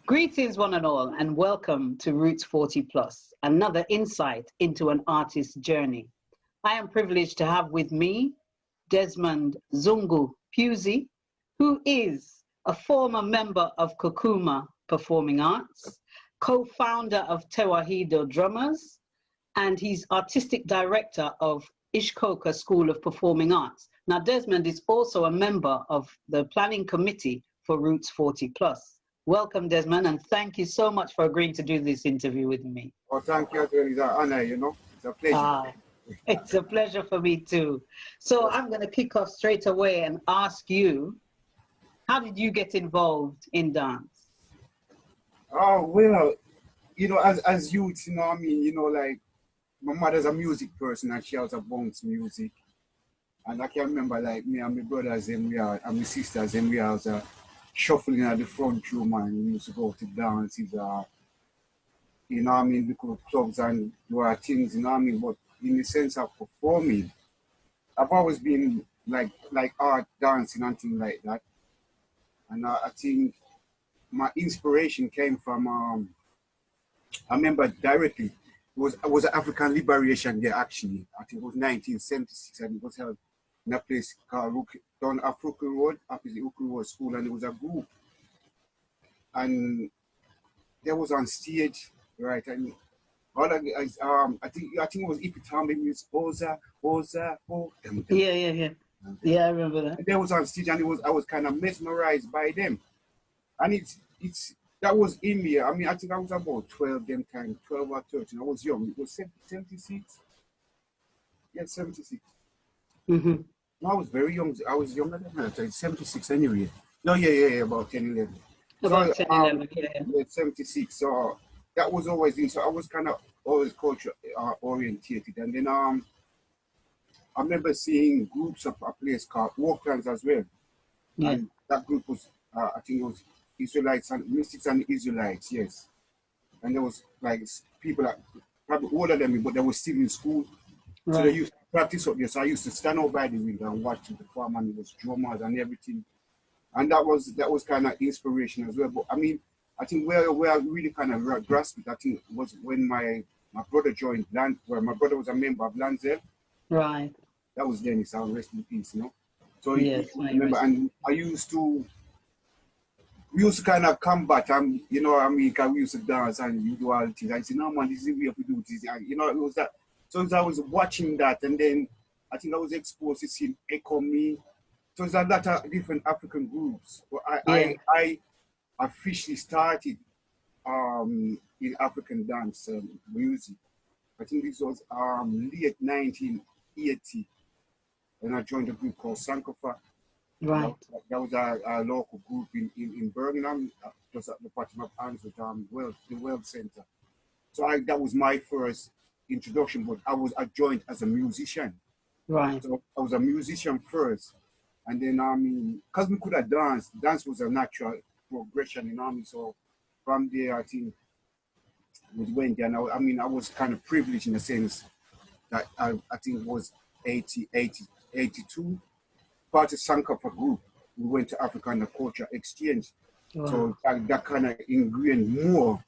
Greetings, one and all, and welcome to Roots 40 Plus, another insight into an artist's journey. I am privileged to have with me Desmond Zungu Pusey, who is a former member of Kokuma Performing Arts, co-founder of Tewahedo Drummers, and he's artistic director of Ishkoka School of Performing Arts. Now, Desmond is also a member of the planning committee for Roots 40 Plus. Welcome, Desmond, and thank you so much for agreeing to do this interview with me. Oh, thank you. It's an honor, you know. It's a pleasure. It's a pleasure for me too. So I'm going to kick off straight away and ask you, how did you get involved in dance? Oh, well, you know, as youth, you know what I mean? You know, like, my mother's a music person and she has a bounce music. And I can remember, like, me and my brothers and my sisters and we was shuffling at the front room and we used to go to dances, you know what I mean, we could clubs and do things, you know what I mean, but in the sense of performing, I've always been like art, dancing and things like that. And I think my inspiration came from, I remember directly, it was an African Liberation Day actually. I think it was 1976 and it was held in a place called down Afro Road, opposite Ukru Road School, and it was a group. And they was on stage, right? And all I think it was Ep.7 music, Oza, oh. Yeah, I remember that. And they was on stage and I was kind of mesmerized by them. And that was in me. I mean, I think I was about 12 them time, 12 or 13. I was young. It was 76. Yeah, 76. Mm-hmm. No, I was very young. I was younger than that. 76 anyway. No, yeah, about 10, 11. About 10, 11, yeah. 76. So that was always in. So I was kind of always culture orientated. And then I remember seeing groups of a place called Walklands as well. Yeah. And that group was, I think it was Israelites and Mystics and Israelites, yes. And there was like people that probably older than me, but they were still in school. Right. So they used to practice up there. So I used to stand out by the window and watch the perform, and it was drummers and everything. And that was kind of inspiration as well. But I mean, I think where I really kind of grasped it, I think was when my brother joined where my brother was a member of Lanzel. Right. That was Dennis, I'll rest in peace, you know. So yes, I remember, and we used to kind of combat, you know what I mean, because we used to dance and do all things. I said, no man, this is the way we do this. And, you know, it was that. So as I was watching that, and then I think I was exposed to seeing Echo Me. So there's a lot of different African groups. But I officially started in African dance music. I think this was late 1980, and I joined a group called Sankofa. Right. That was a local group in Birmingham, just at the bottom of Arms with the World Center. So that was my first introduction, but I joined as a musician. Right. So I was a musician first, and then because we could have danced, dance was a natural progression, you know. So from there, I think we went there. And I was kind of privileged in the sense that I think it was 82. Part of Sankofa group, we went to Africa on a culture exchange. Wow. So that kind of ingrained more.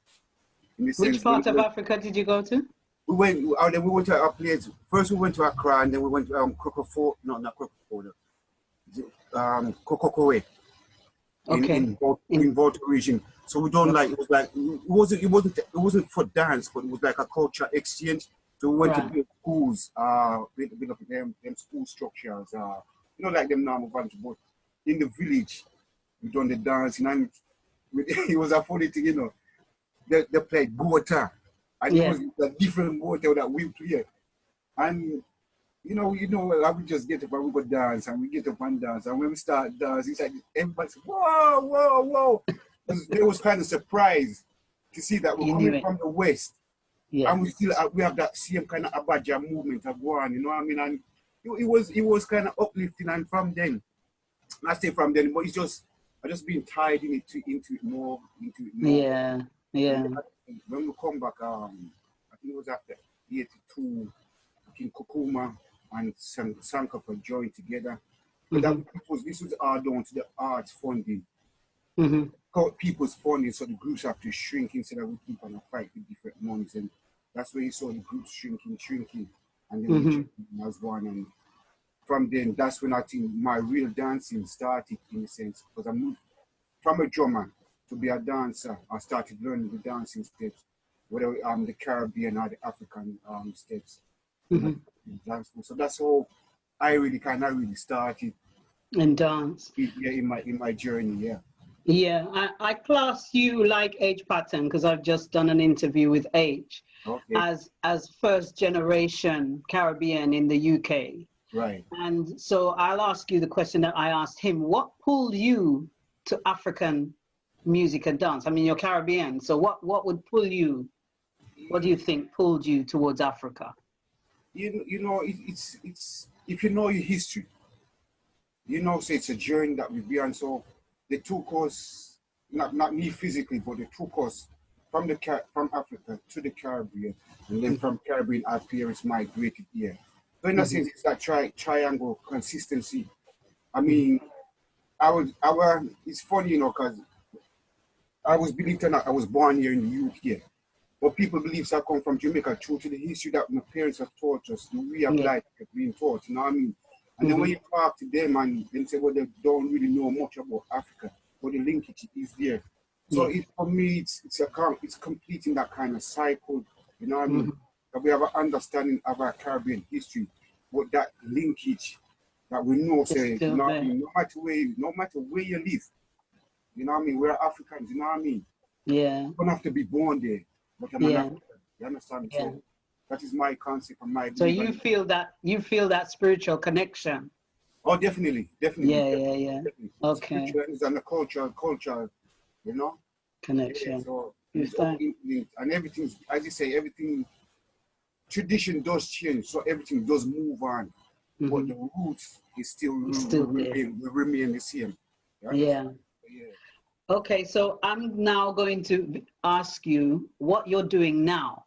In the Which part of Africa did you go to? We went to a place. First we went to Accra, and then we went to Kokokoe. Okay. In both region. So we don't like it wasn't for dance, but it was like a culture exchange. So we went to build schools, build up them school structures, you know, like them normal bunch, but in the village, we done the dancing, and it was a funny thing, you know. They played Bogota, and it was a different Bogota that we play. And you know, I would just get up and we go dance, and we get up and dance, and when we start dancing, it's like everybody said, whoa, whoa, whoa. They was kind of surprised to see that we're coming from the West, and we have that same kind of Abaja movement of one, you know what I mean? And it was kind of uplifting, and from then, I say from then, but I just been tied into it more. Yeah. And when we come back, I think it was after 82, I think Kokuma and Sankofa joined together. But this was all down to the arts funding. Mm-hmm. cut people's funding, so the groups have to shrink instead of we keep on a fight with different monies. And that's where you saw the groups shrinking. And then we as one. And from then, that's when I think my real dancing started, in a sense, because I moved from a drummer to be a dancer. I started learning the dancing steps, whether the Caribbean or the African steps. So that's how I really started in dance. In my journey. Yeah, I class you like H Pattern because I've just done an interview with H as first generation Caribbean in the UK. Right. And so I'll ask you the question that I asked him. What pulled you to African music and dance? I mean, you're Caribbean, so what would pull you? What do you think pulled you towards Africa? You know, it's if you know your history, you know, so it's a journey that we've been on. So they took us, not me physically, but they took us from Africa to the Caribbean, and then from Caribbean our parents migrated here. So in a sense, it's that triangle consistency. I mean, it's funny, you know, because I was, believed or not, I was born here in the UK. But people believe I come from Jamaica due to the history that my parents have taught us, the way of life have been taught, you know what I mean? And then when you talk to them and they say, well, they don't really know much about Africa, but the linkage is there. So for me, it's completing that kind of cycle, you know what I mean? That we have an understanding of our Caribbean history, but that linkage that we know, say, you know what I mean? No matter where you live, you know what I mean? We're Africans, you know what I mean? Yeah. You don't have to be born there, but I'm an African. You understand? Yeah. So that is my concept and my. So you feel that spiritual connection. Oh, definitely. Yeah. Definitely. Okay. Spiritual and the culture, you know. Connection. Yeah, so it's all linked, and everything, as you say, everything. Tradition does change, so everything does move on, but the roots is still will remain the same. Yeah. Okay, so I'm now going to ask you what you're doing now,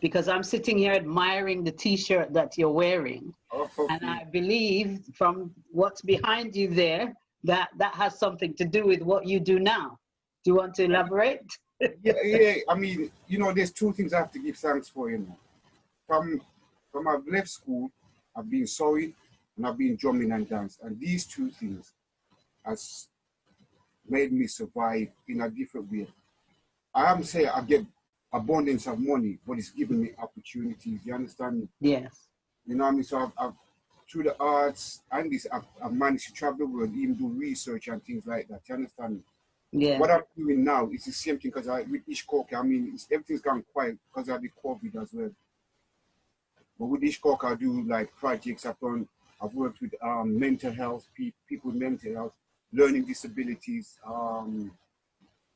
because I'm sitting here admiring the T-shirt that you're wearing, and I believe from what's behind you there that has something to do with what you do now. Do you want to elaborate? Yeah. I mean, you know, there's two things I have to give thanks for, you know. From I've left school, I've been sewing and I've been drumming and dance, and these two things has made me survive in a different way. I haven't said I get abundance of money, but it's given me opportunities. You understand me? Yes. You know what I mean? So I've through the arts and this, I've managed to travel the world, even do research and things like that. You understand me? Yeah. What I'm doing now is the same thing, because with Ishkoka, I mean, everything's gone quiet because of the COVID as well. But with Ishkoka, I do like projects. I've worked with mental health, people with mental health, learning disabilities.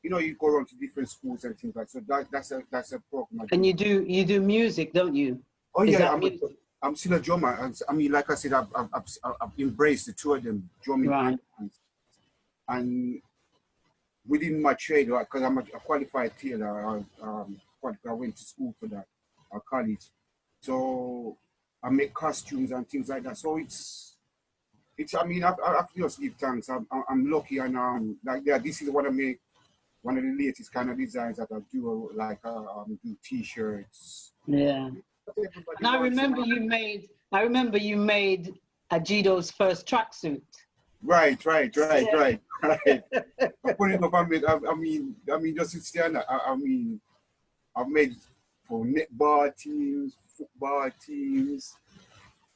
You know, you go around to different schools and things like that. So that's a program. And you do music, don't you? Oh yeah, I'm still a drummer. I mean, like I said, I've embraced the two of them, drumming and dance. And within my trade, because I'm a qualified tailor, I went to school for that, college. So I make costumes and things like that. So it's. I mean, I have to just give thanks. I'm lucky, and this is what I make. One of the latest kind of designs that I do, like do T-shirts. Yeah. And I remember you made Ajido's first tracksuit. Right. Funny enough, I mean, just to stand. I've made for netball teams, football teams.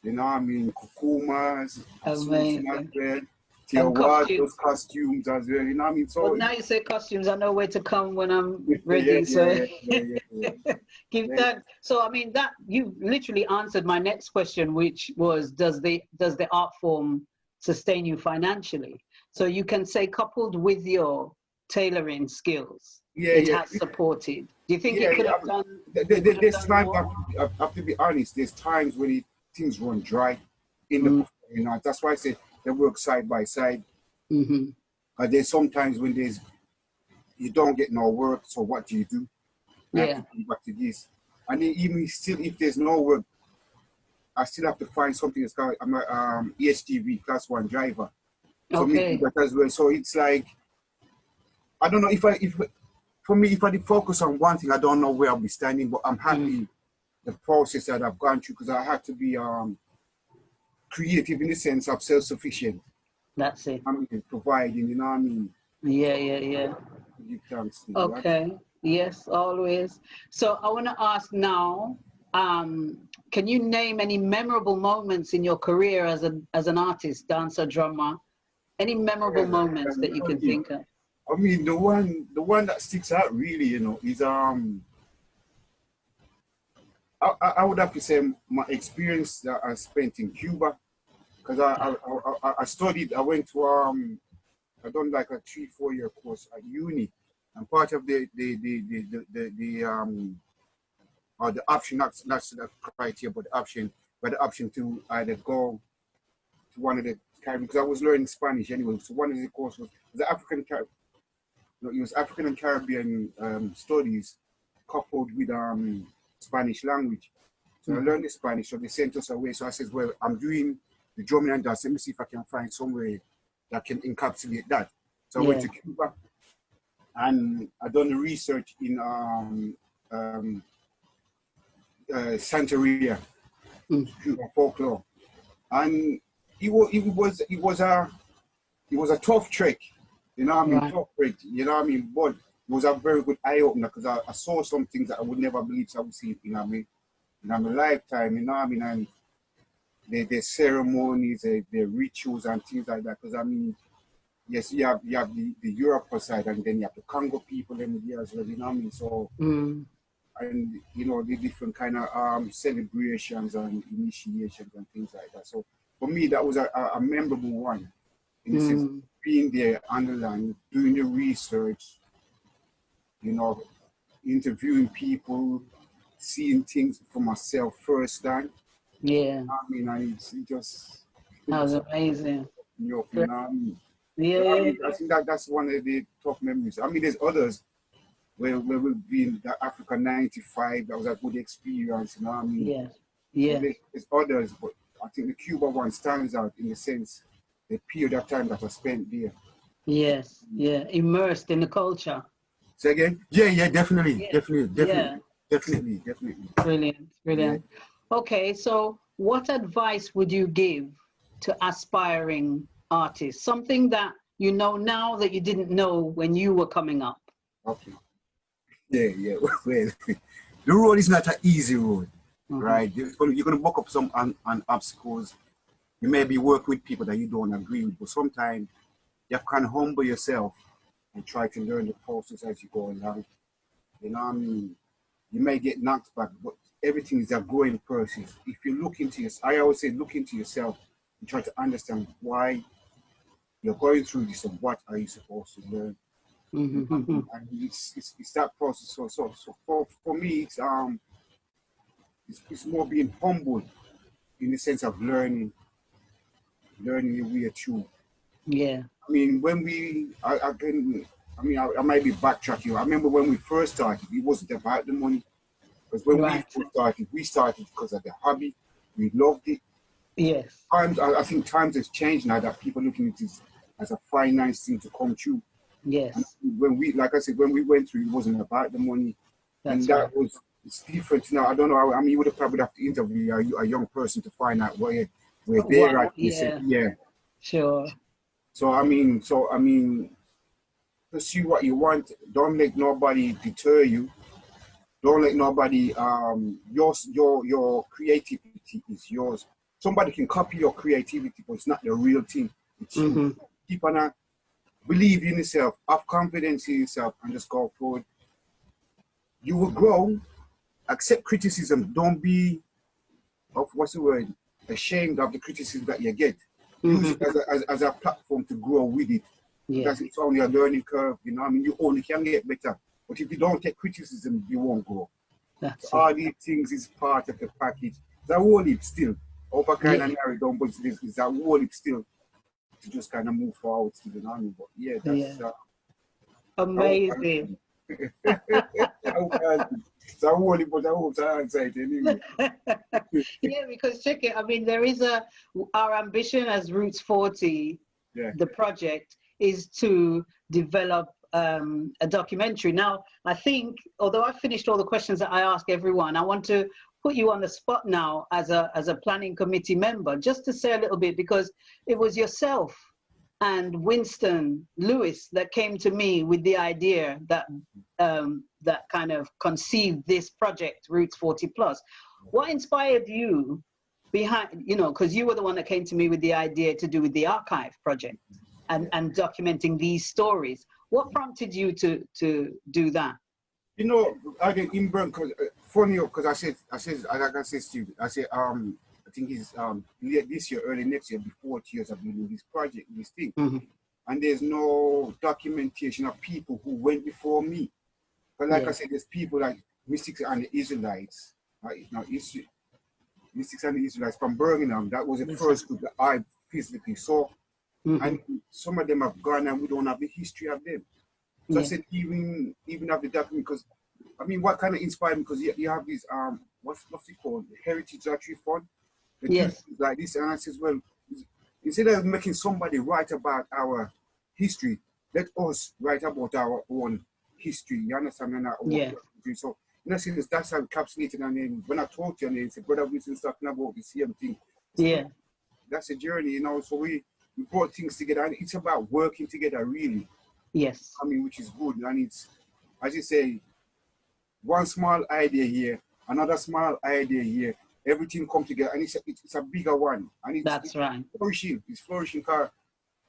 You know, I mean, Kokumas, amazing. Those costumes as well. You know, I mean, so. Well, now you say costumes, I know where to come when I'm ready. Give that. So, I mean, that you literally answered my next question, which was, does the art form sustain you financially? So you can say, coupled with your tailoring skills, it has supported. Do you think it could have done? There's times, I have to be honest. There's times when things run dry in the, you know. That's why I say they work side by side. There's sometimes when you don't get no work, so what do you do? I have to come back to this. And then even still, if there's no work, I still have to find something that's called, I'm a EHGV class 1 driver. So me do that as well. So it's like, I don't know if for me, if I did focus on one thing, I don't know where I'll be standing, but I'm happy the process that I've gone through, because I had to be creative in the sense of self-sufficient. That's it. I mean, providing, you know what I mean? Yeah. You can't see, Okay. right? Yes, always. So I want to ask now, can you name any memorable moments in your career as an artist, dancer, drummer? Any memorable moments that you can think of? I mean, the one that sticks out really, you know, is I would have to say my experience that I spent in Cuba, because I studied. I went to I done like a 3-4 year course at uni, and part of the or the option, not the criteria, but the option to either go to one of the Caribbean, because I was learning Spanish anyway. So one of the courses was the it was African and Caribbean studies coupled with Spanish language. So I learned the Spanish, so they sent us away. So I said, well, I'm doing the drumming and dance. Let me see if I can find somewhere that can encapsulate that. So I went to Cuba, and I done the research in Santeria, Cuba folklore, and it was a tough trek, you know what I mean, tough trek, you know what I mean, but it was a very good eye opener, because I saw some things that I would never believe I would see in my lifetime, you know what I mean, and their ceremonies, their rituals and things like that, because I mean, yes, you have the Europa side, and then you have the Congo people in there as well, you know what I mean, so, and you know, the different kind of celebrations and initiations and things like that. So for me, that was a memorable one, in the sense of being there on the land, doing the research, you know, interviewing people, seeing things for myself firsthand. Yeah. I mean, it just That was amazing. You know what I mean? Yeah. So, I mean, I think that's one of the top memories. I mean, there's others where we've been, the Africa 95, that was a good experience, you know what I mean? Yes. Yeah. So there's others, but I think the Cuba one stands out in the sense, the period of time that I spent there. Yes. Yeah. Immersed in the culture. Say again? Yeah, definitely. Yeah. Definitely. Brilliant. Yeah. Okay, so what advice would you give to aspiring artists? Something that you know now that you didn't know when you were coming up. Okay. Yeah. Well, the road is not an easy road, right? You're going to buck up some obstacles. You maybe work with people that you don't agree with, but sometimes you can humble yourself and try to learn the process as you go along. You know what I mean? You may get knocked back, but everything is a growing process. If you look into I always say, look into yourself and try to understand why you're going through this and what are you supposed to learn. And it's that process. So for me, it's more being humble in the sense of learning your way through. Yeah. I mean, I might be backtracking. I remember when we first started, it wasn't about the money. Because when we started because of the hobby. We loved it. Yes. I think times have changed now that people are looking at it as a finance thing to come true. Yes. And when we went through, it wasn't about the money. It's different now. I don't know. I mean, you would have probably have to interview a young person to find out where they're at. Yeah. Sure. So I mean, pursue what you want. Don't let nobody deter you. Don't let nobody. Your creativity is yours. Somebody can copy your creativity, but it's not the real thing. It's you. Keep on believe in yourself. Have confidence in yourself, and just go forward. You will grow. Accept criticism. Don't be ashamed of the criticism that you get. Use it as a platform to grow with it. Because it's only a learning curve, you know. I mean, you only can get better. But if you don't take criticism, you won't grow. All these things is part of the package. It's a whole heap still. Over kind of narrow down, but it's a whole heap still to just kind of move forward still, you know. But yeah, that's amazing. It's a whole heap, but I hope I answer anyway. Yeah, because check it. I mean, there is our ambition as Roots 40, the project is to develop a documentary. Now, I think, although I've finished all the questions that I ask everyone, I want to put you on the spot now as a planning committee member, just to say a little bit, because it was yourself and Winston Lewis that came to me with the idea that that kind of conceived this project, Roots 40 Plus. What inspired you behind, you know, because you were the one that came to me with the idea to do with the archive project and documenting these stories. What prompted you to do that? You know, I get in burn because funny because I said like I said Steve, I said I think it's late this year, early next year, before 40 years I've been doing this project, this thing. And there's no documentation of people who went before me. But like I said, there's people like Mystics and the Israelites, Mystics and the Israelites from Birmingham. That was the first group that I physically saw. And some of them have gone and we don't have the history of them. So I said, even have the document, because I mean, what kind of inspired me? Because you have these what's it called, the Heritage Lottery Fund. Like this, and I says, well, instead of making somebody write about our history, let us write about our own history. You understand? And our own history. So in a sense, that's how encapsulated. And then when I talk to you, and they say, Brother Wilson's talking about the same thing. So that's a journey, you know. So we brought things together, and it's about working together, really. Yes. I mean, which is good. And it's, as you say, one small idea here, another small idea here, everything come together, and it's a bigger one. And it's flourishing. It's flourishing car.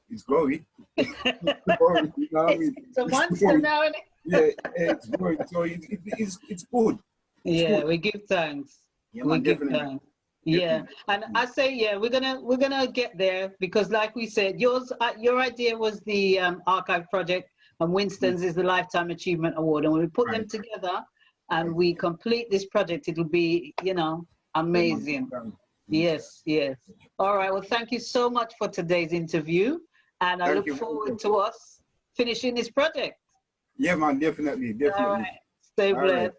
It's growing. It's growing, you know what I mean? It's a monster now, isn't it? Yeah, it's growing. So it's good. Yeah, we give thanks. Yeah, we man, give definitely. thanks. Yeah, and I say, we're gonna get there, because like we said, your idea was the archive project, and Winston's is the Lifetime Achievement Award, and when we put them together and we complete this project, it'll be, you know, amazing. Yes. All right, well, thank you so much for today's interview, and I look forward to us finishing this project. Yeah, man, definitely. All right, stay blessed.